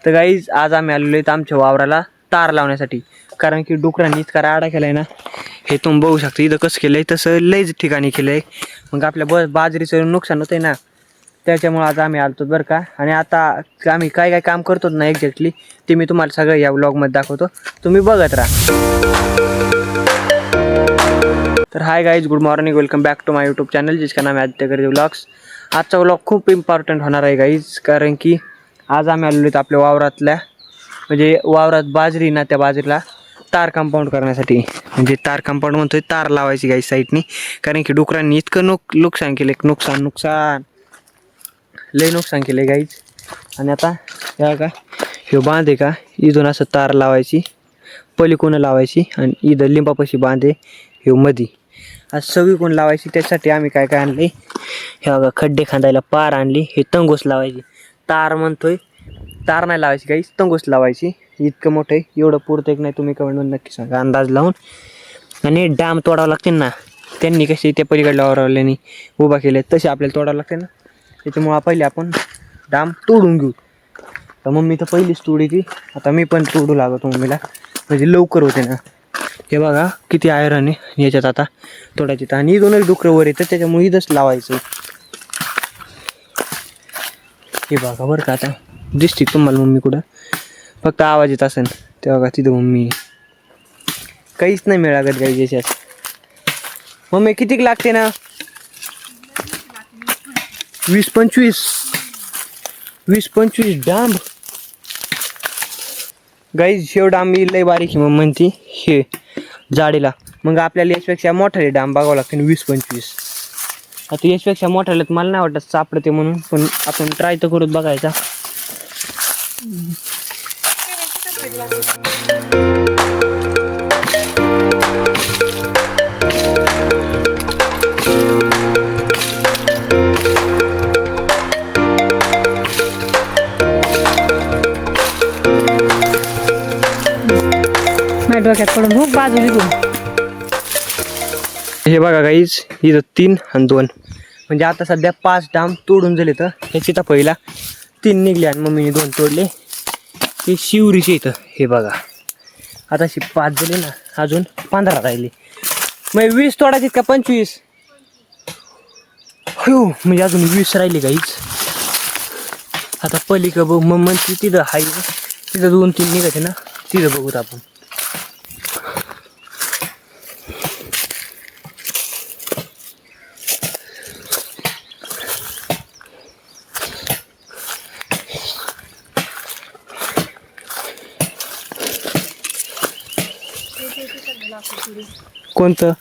तर गाईज आज आम्ही आलेलो आहेत आमच्या वावराला तार लावण्यासाठी, कारण की डुकरांनी इतका राडा केला आहे ना. हे तुम्ही बघू शकता इथं कसं केलं आहे, तसं लईच ठिकाणी केलं आहे. मग आपल्या बाजरीचं नुकसान होतं आहे ना, त्याच्यामुळं आज आम्ही आलतो बरं का. आणि आता आम्ही काय काय काम करतो ना एक्झॅक्टली ते मी तुम्हाला सगळं या व्लॉगमध्ये दाखवतो, तुम्ही बघत राहा. तर hi guys, good morning, welcome back to my YouTube channel जिसका नाम है आदित्य गर्जे व्लॉग्स. आजचा व्लॉग खूप इम्पॉर्टंट होणार आहे गाईज, कारण की आज आम्ही आलेलो आहेत आपल्या वावरातल्या, म्हणजे वावरात बाजरी ना, त्या बाजरीला तार कंपाऊंड करण्यासाठी. म्हणजे तार कंपाऊंड म्हणतोय, तार लावायची गाईज साईडनी, कारण की डुकरांनी इतकं नुकसान केलं, नुकसान लय नुकसान केले गाईज. आणि आता या का ह्यो बांध आहे का, इथून असं तार लावायची, पलीकडून लावायची आणि इथं लिंबापाशी बांध आहे ह्यो मधी, आज सगळी कोण लावायची. त्यासाठी आम्ही काय काय आणले, हे बघा खड्डे खांदायला पार आणली, हे तंगोस लावायची. तार म्हणतोय, तार नाही लावायची काही, तंगोस लावायची. इतकं मोठं आहे, एवढं पुरतं एक नाही, तुम्ही कमेंटमध्ये नक्की सांगा अंदाज लावून. आणि डाम तोडावं लागते ना, त्यांनी कशी त्या पलीकडल्या वावरवाल्यांनी उभा केले तसे आपल्याला तोडावं लागते ना, त्याच्यामुळं पहिले आपण डाम तोडून घेऊ. तर मम्मी तर पहिलीच तोडीची, आता मी पण तोडू लागतो मम्मीला, म्हणजे लवकर होते ना. हे बघा किती आयरन आहे याच्यात, आता तोडायची. आणि दोनच डुकरं वर येतं, त्याच्यामुळे इथंच लावायचं. हे बघा बरं का, आता दिसते तुम्हाला मम्मी कुठं, फक्त आवाज येत असेल. ते बघा तिथं मम्मी, काहीच नाही मिळागत काही याच्यात. मम्मी कितीक लागते ना, 20-25 डांब गाईज. शेव डांब लय बारीक मग म्हणती हे जाडीला, मग आपल्याला याच्यापेक्षा मोठाले डांब बघावं लागते 20-25. आता याच्यापेक्षा मोठाले मला नाही वाटत सापडते म्हणून, पण आपण ट्राय तर करूच बघायचा. डोक्यात पडून खूप बाजूली घेऊन. हे बघा गाईज, इथं 3 आणि 2, म्हणजे आता सध्या 5 डाम तोडून झाले. तर ह्याची तर पहिला 3 निघले आणि मम्मीने 2 तोडले. ते शिवरीचे इथं हे बघा, आता 5 झाले ना, अजून 15 राहिले. मग 20 तोडायचे का 25? हो, म्हणजे अजून 20 राहिले गाईज. आता पलीक बघू मग म्हणते तिथं हाय, तिथं 2-3 निघायचे ना, तिथं बघूत आपण. कोणतं?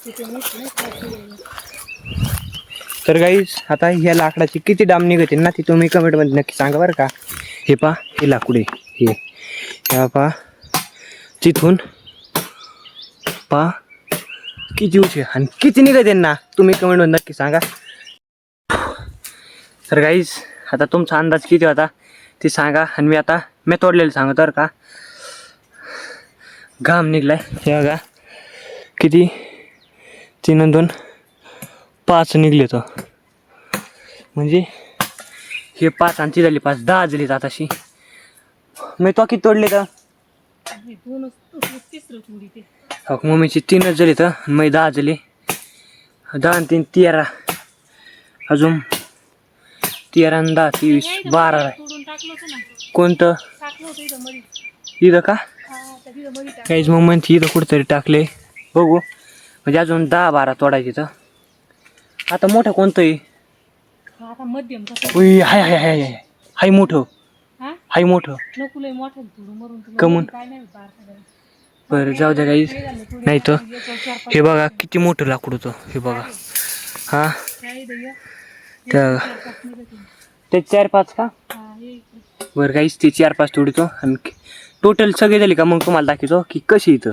तर गाईज आता ह्या लाकडाची किती डाम निघते ना, ती तुम्ही कमेंटमध्ये नक्की सांगा बरं का. हे पा, हे लाकूड आहे, हे पा, तिथून पा किती उचे आणि किती निघते ना, तुम्ही कमेंटमध्ये नक्की सांगा. तर गाईज आता तुमचा अंदाज किती होता ते सांगा, आणि मी तोडलेलं सांगतो तर का. घाम निघलाय हे बघा, किती 3 आणि 2 5 निघले. तर म्हणजे हे 5 आणि ती झाली 5, 10 झाली. आताशी मी तो किती तोडले तर हो, मम्मीची 3च झाली. तर मी 10 झाली, 10 आणि 3 13, अजून 13 आणि 10 23 12 आहे. कोणतं इथं का काहीच मग म्हणते इथं कुठंतरी टाकले, बघू. म्हणजे अजून 10-12 तोडायचे. तर आता मोठं कोणतं आहे? हाय हाय हाय हाय हाय मोठं, हाय मोठं कमून. बरं जाऊ द्या काही नाही. तर हे बघा किती मोठं लाकूड होतं, हे बघा. हा ते 4-5 का, बरं काहीच ते 4-5 तोडतो. आणि टोटल सगळे झाले का मग तुम्हाला दाखवतो की कशी इथं.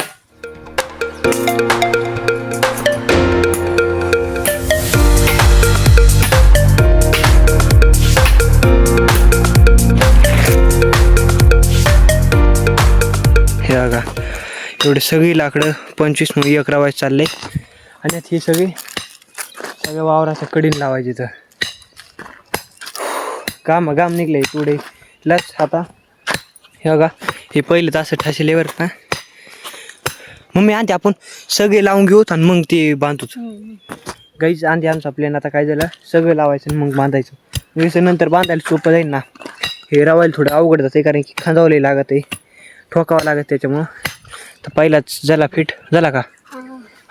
हे बघा एवढे सगळी लाकडं 25 मग 1 लावायचे चालले. आणि हे सगळे वावराच्या कडीन लावायचे. तर घाम निघले पुढे लस. आता हे बघा हे पहिलेच असं ठासेले बरं का. मम्मी आणते आपण सगळे लावून घेऊत आणि मग ते बांधूच. गाईच आणते आमचा प्लॅन आता काय झालं सगळं लावायचं आणि मग बांधायचं. म्हणजे नंतर बांधायला सोपं जाईल ना. हे रवायला थोडं अवघड जातं कारण की खांदावले लागत आहे ठोकावं लागत त्याच्यामुळं. तर पहिलाच झाला फिट झाला का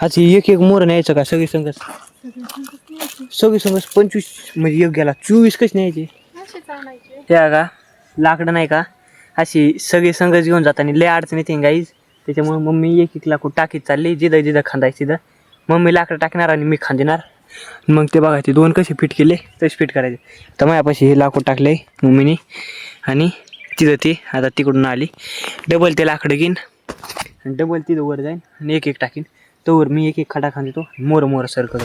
आज एक मोर न्यायचं का सगळी संगत 25 म्हणजे एक गेला 24 कशी न्यायची त्या का लाकडं नाही का अशी सगळी संगत घेऊन जाताना लय अडचण येते गाईज. त्याच्यामुळे मम्मी एक लाकूड टाकीत चालली जिथं खांदायची तिथं मम्मी लाकडं टाकणार आणि मी खांदेणार. मग ते बघा ते 2 कसे फिट केले तसे फिट करायचे. तर माझ्यापाशी हे लाकूड टाकले मम्मीने आणि तिथं ते आता तिकडून आली डबल ते लाकडं घेईन आणि डबल तिथं वर जाईन आणि एक टाकीन. तोवर मी एक खडा खांदतो मोर सरकत.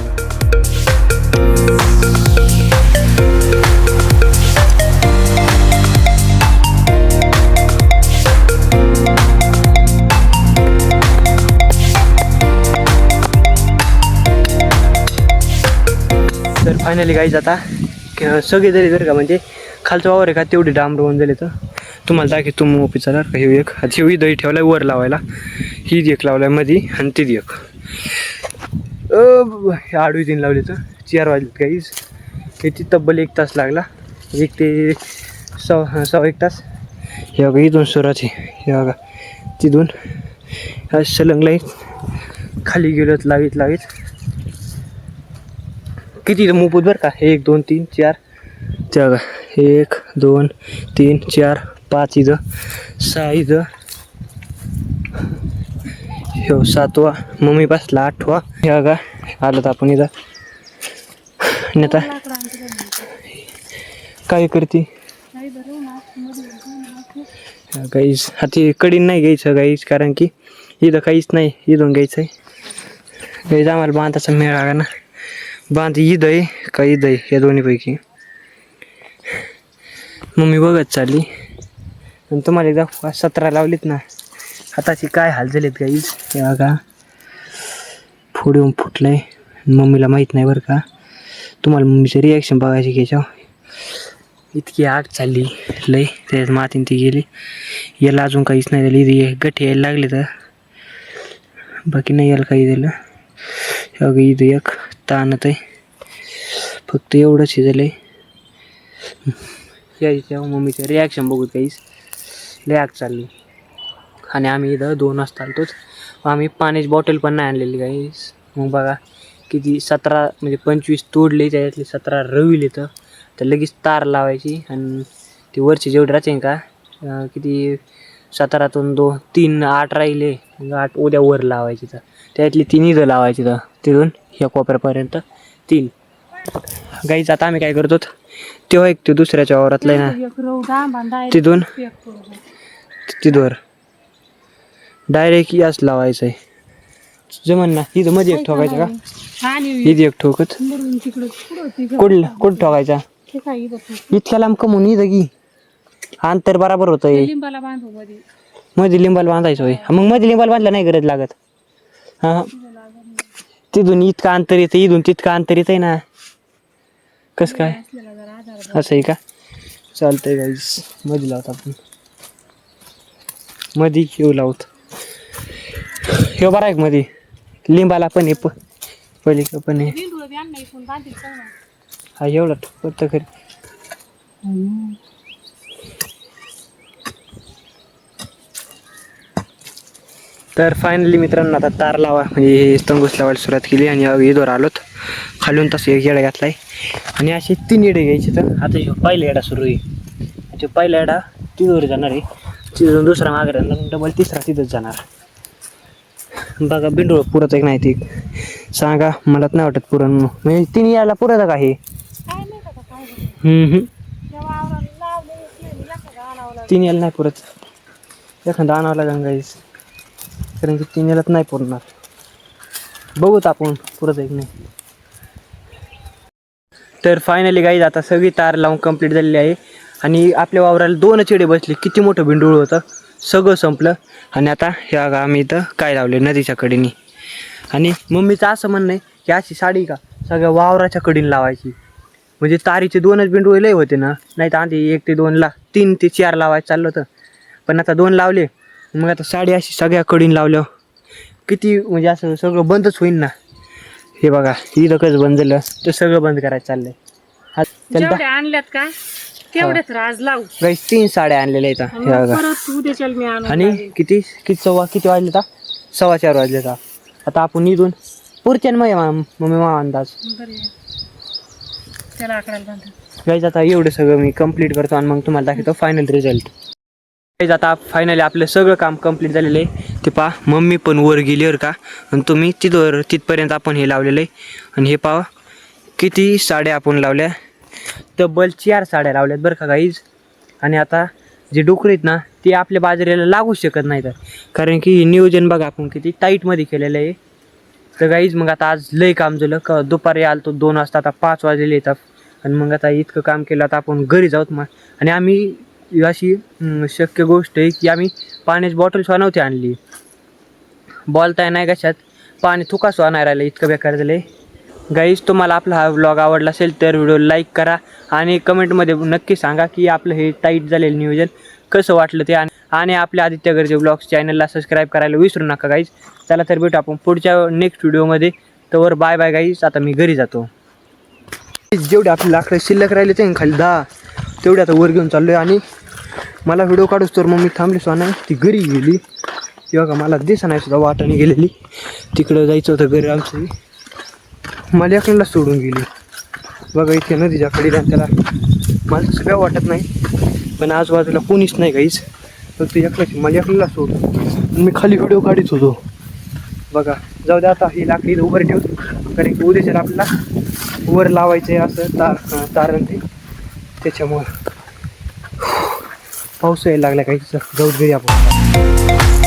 तर फायनली गाईज आता सगळे झाले बरं का म्हणजे खालचं वावर आहे का तेवढी डांबर होऊन झाले. तर तुम्हाला दाखव तुम ऑफिसर का हे एक हे दही ठेवलाय वर लावायला ही एक लावलाय मध्ये आणि ती एक आडवी 3 लावली तर 4 वाजलेत गाईज. ती तब्बल 1 तास लागला 1 ते सव्वा 1 तास. हे बघा इथून सुरुवात आहे हे बघा तिथून सलंगला खाली गेलो लावीत किती मोफत बरं का 1 2 3 4 ते बघा 1 2 3 4 5 इथं 6 इथं हो 7वा मम्मी बसला 8वा. हे बघा आलं तर आपण इथं नेता काय करते गाईस. हाती कडीन नाही घ्यायचं गाईस कारण की इथं काहीच नाही इथून घ्यायचं आहे गाईस. आम्हाला बांधाचा मेळ आला ना बांध ईद आहे का ईद आहे या दोन्हीपैकी. मम्मी बघत चालली आणि तुम्हाला एकदा 17 लावलीत ना हाताची काय हाल झालेत गाईज. हे बघा फोडून फुटलंय मम्मीला माहीत नाही बरं का. तुम्हाला मम्मीचं रिॲक्शन बघायची घ्यायच्या इतकी आग चालली लय त्याच्यात मातीन ती गेली. याला अजून काहीच नाही झालं इथे गठी यायला लागले तर बाकी नाही यायला काही झालं. हे बघा इथं एक ताणत आहे फक्त एवढंच हे झालं आहे. याच्या मम्मीचं रिॲक्शन बघू काहीच लय आग चालली. आणि आम्ही इथं 2 वाजता आलतोच आम्ही पाण्याची बॉटल पण नाही आणलेली गाईस. मग बघा किती 17 म्हणजे 25 तोडले त्याच्यातले 17 रविले तर लगेच तार लावायची आणि ती वरची जेवढी राहते का किती 17तून 2 3 8 राहिले 8 उद्या वर लावायची तर त्यातली 3 इथं लावायची तर तिथून ह्या कोपऱ्यापर्यंत 3 गाईच. आता आम्ही काय करतो तेव्हा एक ते दुसऱ्याच्या वावरातलं आहे ना तिथून तिथवर डायरेक्ट याच लावायचं आहे जमन ना. इथं मध्ये एक ठोकायचं का इथे एक ठोकत कुठं ठोकायचा इतक्या लांब कमून इथं की अंतर बराबर होतं मध्ये लिंबाला बांधायचं होय. मग मध्ये लिंबाला बांधला नाही गरज लागत. हां तिथून इतकं अंतर येतं इथून तितकं अंतर येत आहे ना. कसं काय असं आहे का चालतंय गाईस. मध्ये लावत आपण मध्ये येऊ लावत हे बरं आहे मध्ये लिंबाला पण आहे पहिले पण आहे हा एवढा ठोकत खरी. तर फायनली मित्रांनो आता तार लावा म्हणजे तंगूस लावायला सुरुवात केली आणि इथवर आलोत खालून तसं एक येडा घातलाय आणि असे 3 येडे घ्यायचे. तर आता पहिला येडा सुरू आहे ते पहिला येडा तिथवर जाणार आहे तिथून दुसरा मागे राहणार डबल तिसरा तिथंच जाणार. बघा बिंडोळ पुरत एक नाही ते सांगा मला नाही वाटत पुरण म्हणजे 3 यायला पुरत का हे 3 यायला नाही पुरत एखादा आणावं लागेल गाईस कारण की 3 यायलाच नाही पुरणार. बघूत आपण पुरत एक नाही. तर फायनली गाईज आता सगळी तार लावून कंप्लीट झालेली आहे आणि आपल्या वावराला 2 चिडे बसले. किती मोठं बिंडूळ होतं सगळं संपलं. आणि आता ह्या आम्ही इथं काय लावले नदीच्या कडेने आणि मम्मीचं असं म्हणणं आहे की अशी साडी का सगळ्या वावराच्या कडेने लावायची म्हणजे तारीचे 2च बिंडूळ लय होते ना. नाही तर आधी 1 ते 2 3 ते 4 लावायचं चाललं होतं पण आता 2 लावले. मग आता साडी अशी सगळ्या कडीन लावल्या किती म्हणजे असं सगळं बंदच होईल ना. हे बघा इथं कसं बंद झालं ते सगळं बंद करायचं चाललंय. जेवढे आणल्यात का तेवढेच राज लावू. गाईस 3 साड्या आणलेल्या आहेत हे बघा. परत उद्याच्याला मी आणून आणि लावीन. किती किती वाजले आता 4:15 वाजले आता आपण इथून पुढच्या मम्मी मा अंदाज बरं आहे. त्याला आकडायला बांधा. गाईज आता एवढं सगळं मी कंप्लीट करतो आणि मग तुम्हाला दाखवतो फायनल रिझल्ट. गाईज आता फायनली आपलं सगळं काम कंप्लीट झालेलं आहे. ते पहा मम्मी पण वर गेली बरं का. आणि तुम्ही तिथपर्यंत आपण हे लावलेलं आहे. आणि हे पहा किती साड्या आपण लावल्या, तब्बल 4 साड्या लावल्यात बरं का गाईज. आणि आता जे डुकरं आहेत ना ते आपल्या बाजाराला लागू शकत नाही तर, कारण की नियोजन बघा आपण किती टाईटमध्ये केलेलं आहे. तर गाईज मग आता आज लय काम झालं का. दुपारी आलो तो 2 वाजता, आता 5 वाजलेले येतात. आणि मग आता इतकं काम केलं आता आपण घरी जाऊत मग. आणि आम्ही अशी शक्य गोष्ट आहे की आम्ही पाण्याची बॉटल नव्हती आणली. बोलताय नाही कशात पाणी थुका नाही राहिलं, इतकं बेकार झालं आहे. गाईज तुम्हाला आपला हा व्लॉग आवडला असेल तर व्हिडिओ लाईक करा आणि कमेंटमध्ये नक्की सांगा की आपलं हे टाईट झालेलं नियोजन कसं वाटलं ते. आणि आपल्या आदित्य गर्जे व्लॉग्स चॅनलला सबस्क्राईब करायला विसरू नका गाईज. चला तर भेटू आपण पुढच्या नेक्स्ट व्हिडिओमध्ये. तर बाय बाय गाईज. आता मी घरी जातो. जेवढे आपले लाकडं शिल्लक राहिले ते खाली 10 तेवढे आता वर घेऊन चाललो आहे. आणि मला व्हिडिओ काढूच तर मग मी थांबली सोना ती घरी गेली. किंवा मला दिसा नाही सुद्धा वाटाने गेलेली. तिकडं जायचं होतं घरी आमचं, मला एकल्याला सोडून गेली बघा. इथे नदीच्या कडे त्याला मला सगळं वाटत नाही, पण आजूबाजूला कोणीच नाही काहीच, फक्त एकल्याची मला एकल्याला सोडून मी खाली व्हिडिओ काढत होतो बघा. जाऊ द्या आता ही लाकडी उभं ठेवतो, कारण की उद्याच्याला आपल्याला वर लावायचं आहे असं तारण ते. त्याच्यामुळं पाऊस यायला लागला काही. जाऊ घरी आपण.